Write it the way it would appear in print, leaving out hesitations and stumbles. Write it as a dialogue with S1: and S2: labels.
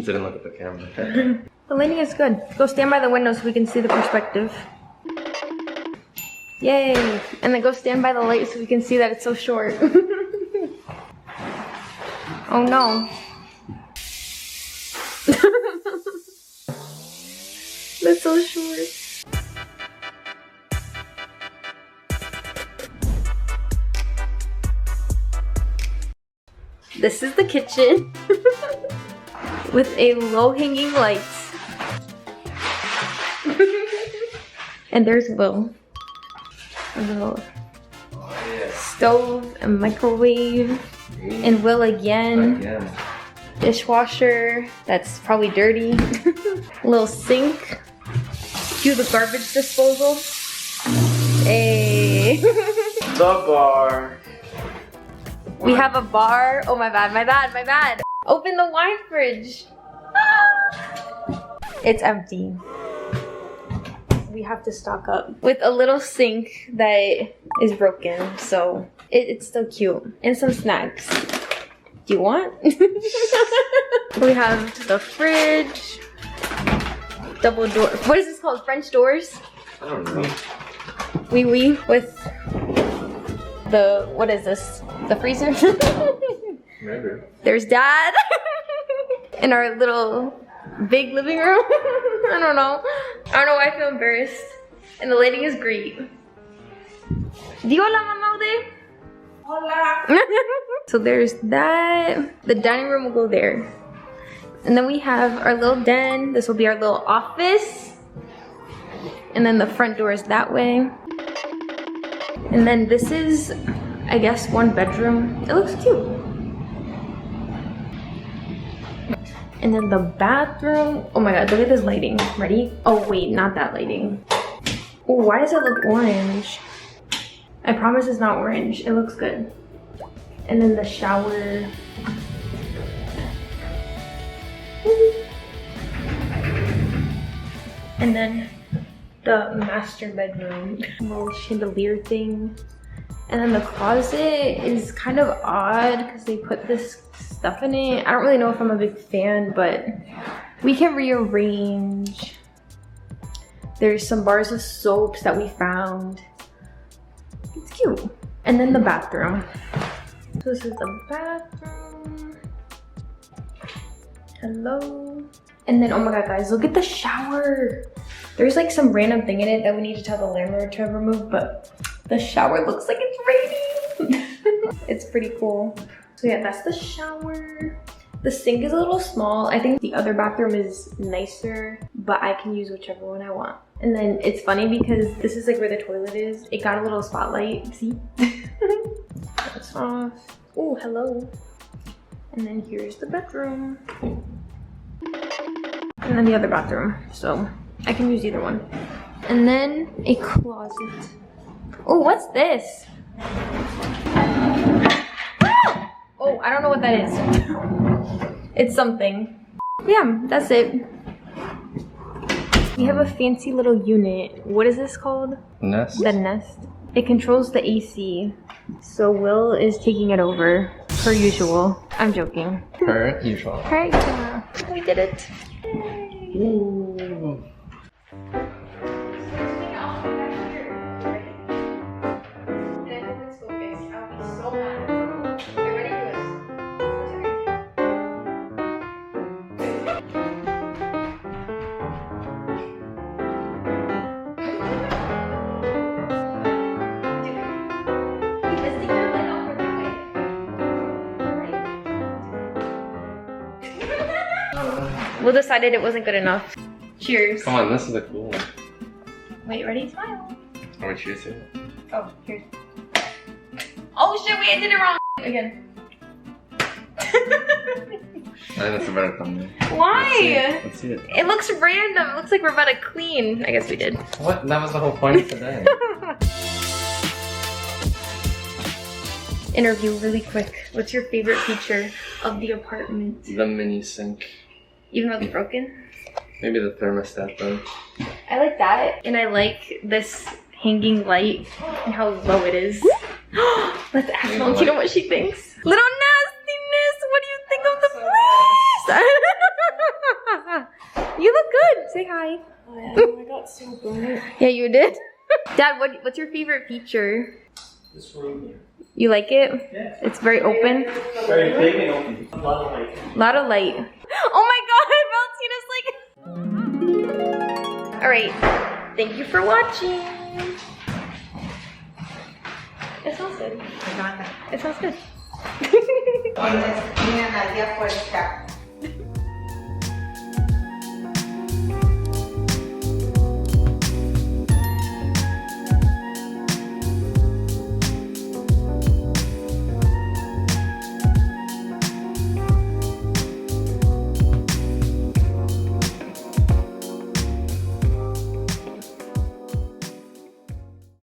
S1: Didn't look at the camera.
S2: The lighting is good. Go stand by the window so we can see the perspective. Yay! And then go stand by the light so we can see that it's so short. Oh no. That's so short. This is the kitchen with a low-hanging light. And there's Will. A little stove and microwave. And Will again. Dishwasher that's probably dirty. Little sink. Do the garbage disposal. Hey.
S1: The bar.
S2: We have a bar. Oh my bad. Open the wine fridge. Ah! It's empty. We have to stock up with a little sink that is broken, so it's still cute. And some snacks. Do you want? We have the fridge. Double door. What is this called? French doors?
S1: I don't know.
S2: Oui, with the, what is this? The freezer?
S1: Maybe.
S2: There's Dad. In our little big living room. I don't know why I feel embarrassed. And the lighting is great. Di hola, mamá Ude. Hola. So there's that. The dining room will go there. And then we have our little den. This will be our little office. And then the front door is that way. And then this is, I guess, one bedroom. It looks cute. And then the bathroom. Oh my god, look at this lighting. Ready? Oh wait, not that lighting. Oh, why does it look orange? I promise it's not orange. It looks good. And then the shower. And then the master bedroom. Little chandelier thing. And then the closet is kind of odd because they put this stuff in it. I don't really know if I'm a big fan, but we can rearrange. There's some bars of soaps that we found. It's cute. And then the bathroom. So this is the bathroom. Hello. And then, oh my god, guys, look at the shower. There's like some random thing in it that we need to tell the landlord to remove, but the shower looks like it's raining. It's pretty cool. So yeah, that's the shower. The sink is a little small. I think the other bathroom is nicer, but I can use whichever one I want. And then it's funny because this is like where the toilet is. It got a little spotlight, see? That's off. Oh, hello. And then here's the bedroom. And then the other bathroom. So I can use either one. And then a closet. Oh, what's this? Oh, I don't know what that is. It's something. Yeah, that's it. We have a fancy little unit. What is this called?
S1: Nest.
S2: The Nest. It controls the AC. So Will is taking it over, per usual. I'm joking.
S1: Per usual.
S2: Per usual. We did it.
S1: Ooh.
S2: Will decided it wasn't good enough. Cheers.
S1: Come on, this is a cool one.
S2: Wait, ready? Smile.
S1: Are we choosing?
S2: Oh, here's. Oh shit, wait, I did it wrong. Again.
S1: I think that's a better thumbnail.
S2: Why?
S1: Let's see it.
S2: It looks random. It looks like we're about to clean. I guess we did.
S1: What? That was the whole point of today.
S2: Interview really quick. What's your favorite feature of the apartment?
S1: The mini sink.
S2: Even though it's broken?
S1: Maybe the thermostat though.
S2: I like that. And I like this hanging light and how low it is. Let's ask Mom, you know what she thinks? Little nastiness, what do you think of the place? You look good. Say hi.
S3: Oh, I got so burnt.
S2: Yeah, you did. Dad, what's your favorite feature?
S1: This room here.
S2: You like it?
S1: Yeah.
S2: It's very open.
S1: Very big and open. A lot of light.
S2: A lot of light. Oh my god, Valentina's like... Alright, thank you for watching. It smells good. It smells good.